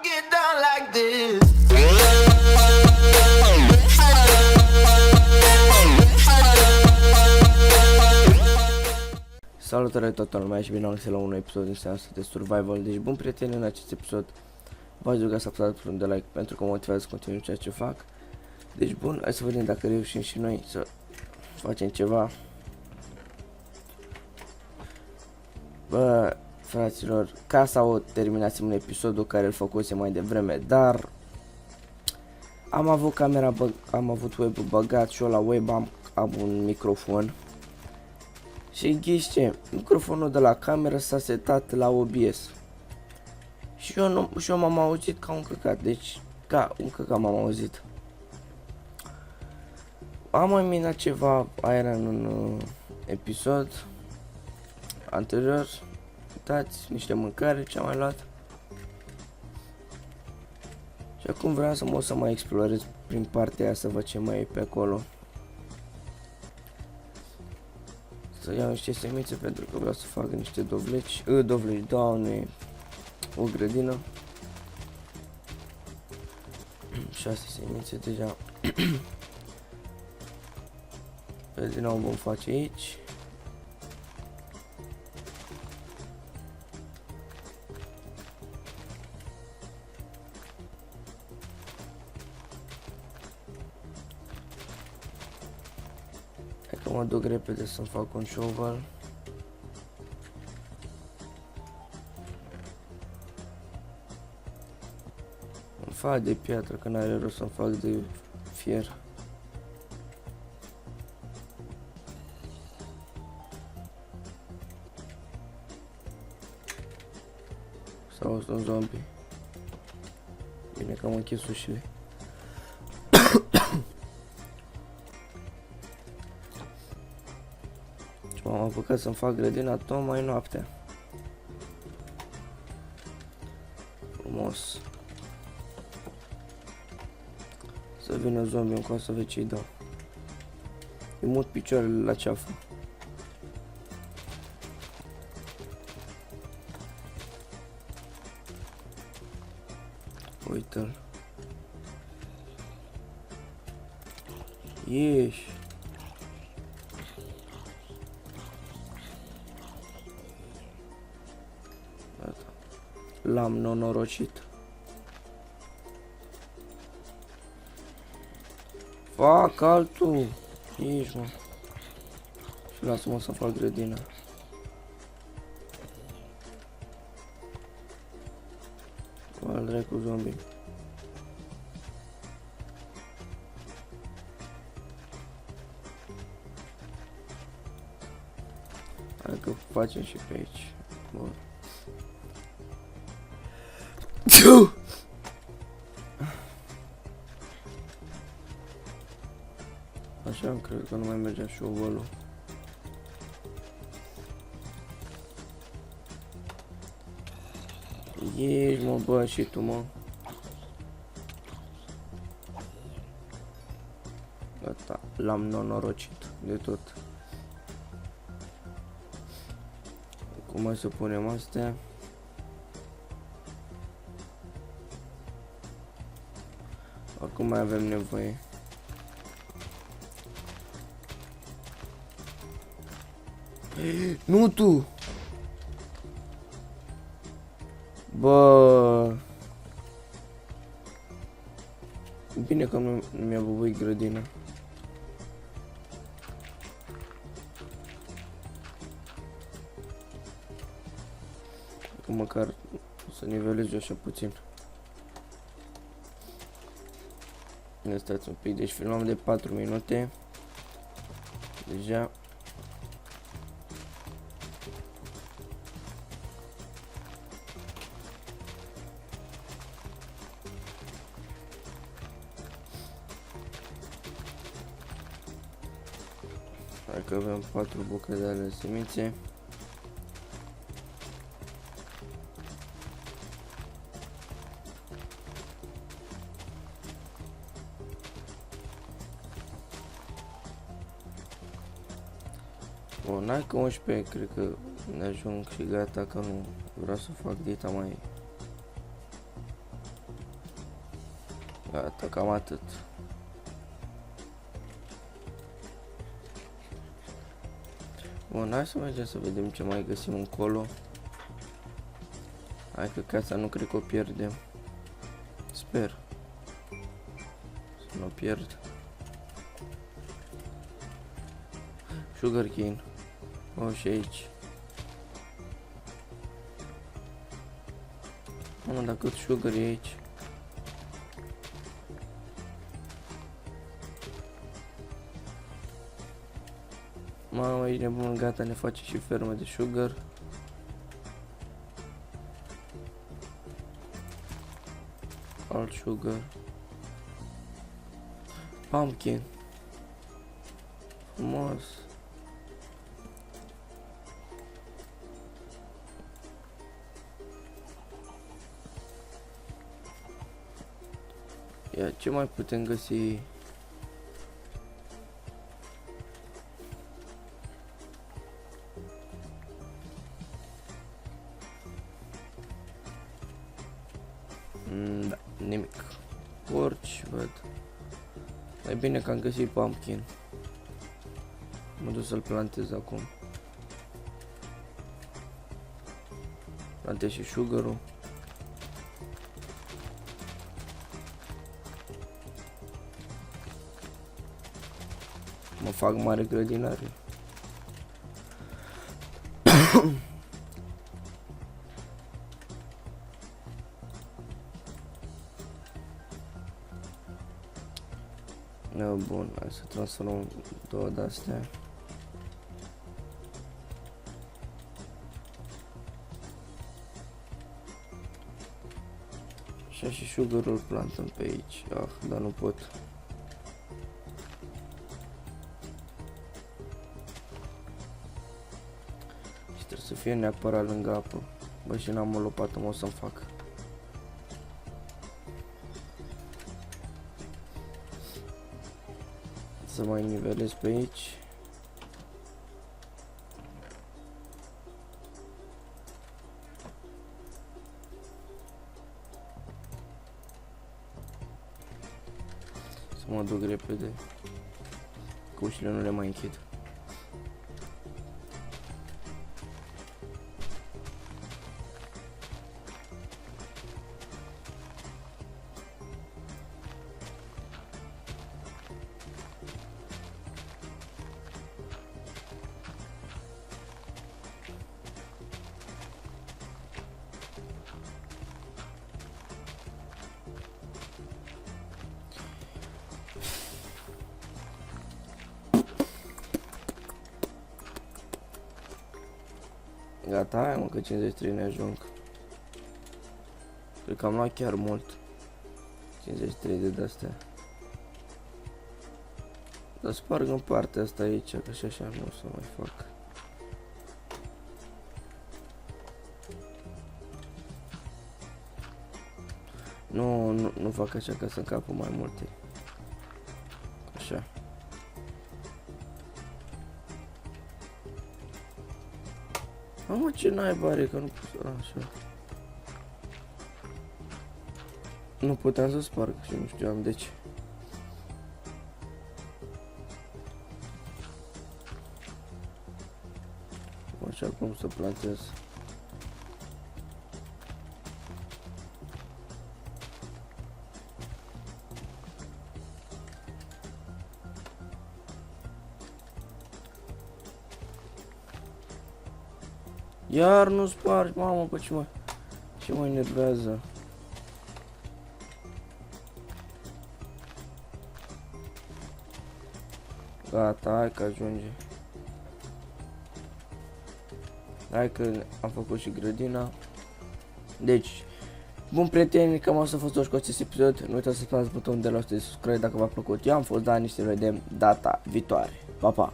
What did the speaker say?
get down like this. Salutare toată lumea și bine am găsit la un nou episod din seara de Survival. Deci, bun prieteni, în acest episod v-aș ruga să apăsați butonul de like pentru că mă motivează să continui ceea ce fac. Deci, bun, hai să vedem dacă reușim și noi să facem ceva. Bă, fraților, ca să o terminasem un episodul care îl făcusem mai devreme, dar am avut camera, am avut web-ul băgat și eu la web am un microfon. Și ghiși ce, microfonul de la cameră s-a setat la OBS. Și eu m-am auzit ca un căcat, deci ca un căcat m-am auzit. Am mai minat ceva aer în episod anterior. Uitați, niște mâncare ce am mai luat. Și acum vreau să mai explorez prin partea aia să văd ce mai e pe acolo. Să iau niște semințe pentru că vreau să fac niște dovleci, doamne, o grădină. 6 semințe deja. Pe din nou vom face aici. Mă duc repede să-mi fac un shovel. Îmi fac de piatră, că n-are rost să-mi fac de fier. Sau sunt zombie. Bine că am închis ușile. M-am apucat să-mi fac grădina tocmai noaptea. Frumos. Să vină zombie încă, să vezi ce-i dau. Îi mut picioarele la ceafă. Uite-l. Ieși. L-am nenorocit. Fac altul. Ești, mă. Și lasă-mă să fac grădina. Cu al dracu zombie. Hai că facem și pe aici. Bun. Așa, cred că nu mai mergea și ovalul. Ești, mă, bă, și tu, mă. Gata, l-am nenorocit de tot. Acum mai să punem astea. Acum mai avem nevoie. Nu tu! Bă! Bine că nu mi-a bubuit grădina. Acum măcar să nivelez eu așa puțin. Ne stați un pic, deci filmam de 4 minute. Deja. Hai că avem 4 bucăți de ale semințe. Bun, hai că 11 cred că ne ajung și gata, că nu vreau să fac dita mai Gata, cam atât. Bun, hai să mergem să vedem ce mai găsim încolo. Hai că casa nu cred că o pierdem. Sper să nu o pierd. Sugarcane. O, și aici. Mamă, dar cât sugar e aici. Mamă, e nebun, gata, ne face și fermă de sugar. Alt sugar. Pumpkin. Frumos. Ia, ce mai putem găsi? Da, nimic. Porci, văd. Mai bine că am găsit pumpkin. Mă duc să-l plantez acum. Plantez și sugar-ul. Mă fac mare grădinare. Bun, hai să transformăm două de-astea. Și sugar-ul plantăm pe aici. Dar nu pot. Și trebuie să fie neapărat lângă apă. Bă, și n-am o lopată, mă o să-mi fac. Să mai nivelez pe aici. Să mă duc repede. Că ușile nu le mai închid. Gata, hai mă, că 53 ne ajung. Cred că am luat chiar mult. 53 de astea. Dar sparg în partea asta aici, că și așa nu o să mai fac. Nu fac așa ca să încapă mai multe. Așa. Mamă, ce naiba are, că nu pot. Așa. Nu puteam să sparg și nu știam de ce. Așa cum să plantez. Iar nu spargi, mamă, pe ce mă enervează. Gata, hai că ajunge. Hai că am făcut și grădina. Deci, bun prieteni, cam asta a fost tot cu acest episod. Nu uitați să apăsați butonul de like de subscribe dacă v-a plăcut. Eu am fost Dani și ne vedem data viitoare. Pa, pa!